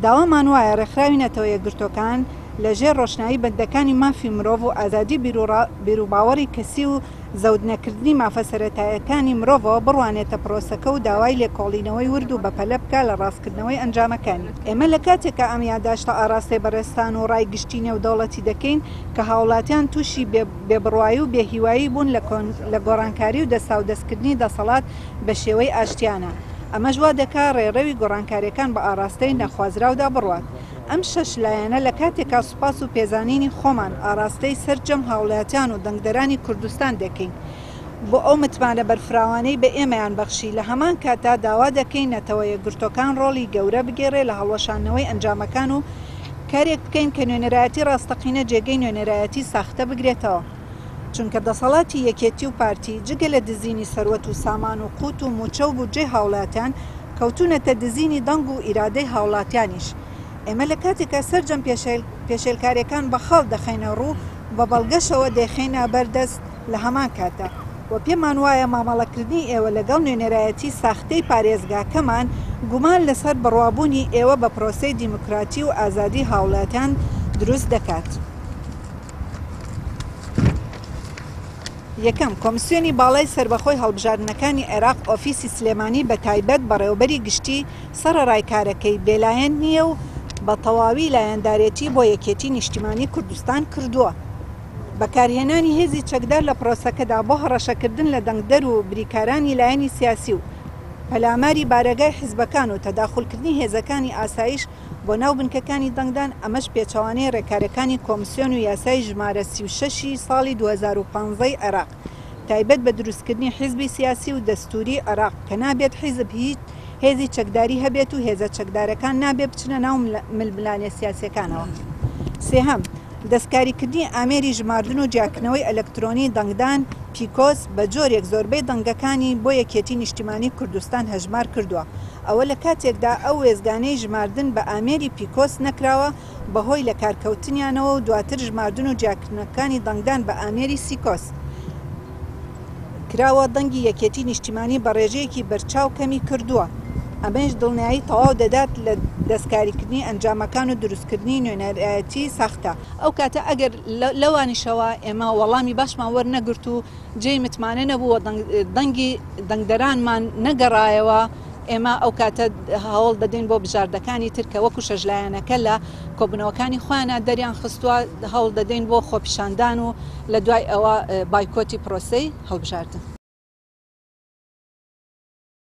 داوامان وایە ڕێکخراوی نەتەوە یەکگرتوەکان لەژێر ڕۆشنایی بەندەکانی مافی مرۆڤ و ئازادی بیرروباوەڕی کەسی و زەودنەکردنی مافە سەرەتاییەکانی مرۆڤەوە بڕوانێتە پرۆسەکە و داوای لێکۆڵینەوەی ورد و بەپەلە بکە لە ڕاستکردنەوەی ئەنجامەکانی. ئێمە لە کاتێکە ئەم یادداشتە ئاڕاستەی بەڕێستان و ڕایگشتی نێودەوڵەتی دەکەین کە هاوڵاتیان تووشی بێبڕوایی و بێهیوایی بوون لە گۆڕانکاری و دەساودەستکردنی دەسەڵات بە شێوەی ئاشتیانە. ئەمەش وا دەکا ڕێڕەوی گۆڕانکاریەکان بە ئاراستەی نەخوازراودا بڕوات. ئەم شەش لایەنە لە کاتێکا سوپاس و پێزانینی خۆمان ئاراستەی سەرجەم هاوڵاتیان و دەنگدەرانی کوردستان دەکەین بۆ ئەو متمانە بەرفراوانەی بە ئێمەیان بەخشی. لە هەمان کاتا داوا دەکەین نەتەوە یەکگرتوەکان ڕۆڵی گەورە بگێڕێ لە هەڵوەشانەوەی ئەنجامەکان و کارێک بکەین کە نوێنەرایەتی ڕاستەقینە جێگەی نوێنەرایەتی ساختە بگرێتەوە. چونکە دەسەڵاتی یەکێتی و پارتی جگە لە دزینی سەروەت و سامان و قوت و موچە و بودجێ هاوڵاتیان کەوتونەتە دزینی دەنگ و ئیرادەی هاوڵاتیانیش. ئێمە لە کاتێکە سەرجەم پێشێلکاریەکان بە خەڵ دەخەینە ڕوو بە بەڵگەشەوە دەیخینە بەردەست لە هەمان کاتە و پێمان وایە مامەڵەکردنی ئێوە لەگەڵ نوێنەرایەتی ساختەی پارێزگاکەمان گومان لەسەر بڕوابوونی ئێوە بە پرۆسەی دیموکراتی و ئازادی هاوڵاتیان دروست دەکات. یەکەم، کۆمسیۆنی باڵای سربەخۆی هەڵبژاردنەکانی عێراق ئۆفیسی سلێمانی بە تایبەت بەڕێوەبەری گشتی سەرڕایکارەکەی بێلایەن نییە و بە تەواوی لایەندارێتی بۆ یەکێتی نیشتیمانی کوردستان کردووە. بەکارهێنانی هێزی چەکدار لە پرۆسەکەدا بۆ هەڕەشەکردن لە دەنگدەر و بریکارانی لایەنی سیاسی و پەلاماری بارەگای حیزبەکان و تەداخولکردنی هێزەکانی ئاسایش بۆ ناو بنکەکانی دەنگدان. ئەمەش پێچەوانەی ڕێکارەکانی کۆمسیۆن و یاسای ژمارە 36 ساڵی 2015 عێراق تایبەت بە دروستکردنی حیزبی سیاسی و دەستوری عێراق کە نابێت حیزب هیچ هێزی چەکداری هەبێت و هێزە چەکدارەکان نابێت بچنە ناو ململانێ سیاسیەکانەوە. سێهەم، دەستکاریکردنی ئامێری ژماردن و جیاکردنەوەی ئەلەکترۆنی دەنگدان پیکۆس بە جۆرێک زۆربەی دەنگەکانی بۆ یەکێتی نیشتیمانی کوردستان هەژمار کردووە. ئەوە لە کاتێکدا ئەو وێزگانەی ژماردن بە ئامێری پیکۆس نەکراوە بەهۆی لە کارکەوتنیانەوە و دواتر ژماردن و جیاکردنەکانی دەنگدان بە ئامێری سیکۆس کراوە. دەنگی یەکێتی نیشتیمانی بە ڕێژەیەکی بەرچاو کەمی کردووە. ئەمەش دڵنیایی تەواو دەدات لە دەستکاریکردنی ئەنجامەکان و دروستکردنی نوێنەرایەتی ساختە. ئەو کاتە ئەگەر لەوانیشەوە ئێمە وەڵامی باشمان وەرنەگرت و جێی متمانە نەبووە دەنگی دەنگدەرانمان نەگەڕایەوە، ئێمە ئەو کاتە هەوڵ دەدەین بۆ بژاردەکانی ترکە وەکو شەژلایەنەکە لە کۆبنەوەکانی خۆیانە دەریان خستووە، هەوڵ دەدەین بۆ خۆپیشاندان و لە دوای ئەوە بایکۆتی پرۆسەی هەڵبژاردن.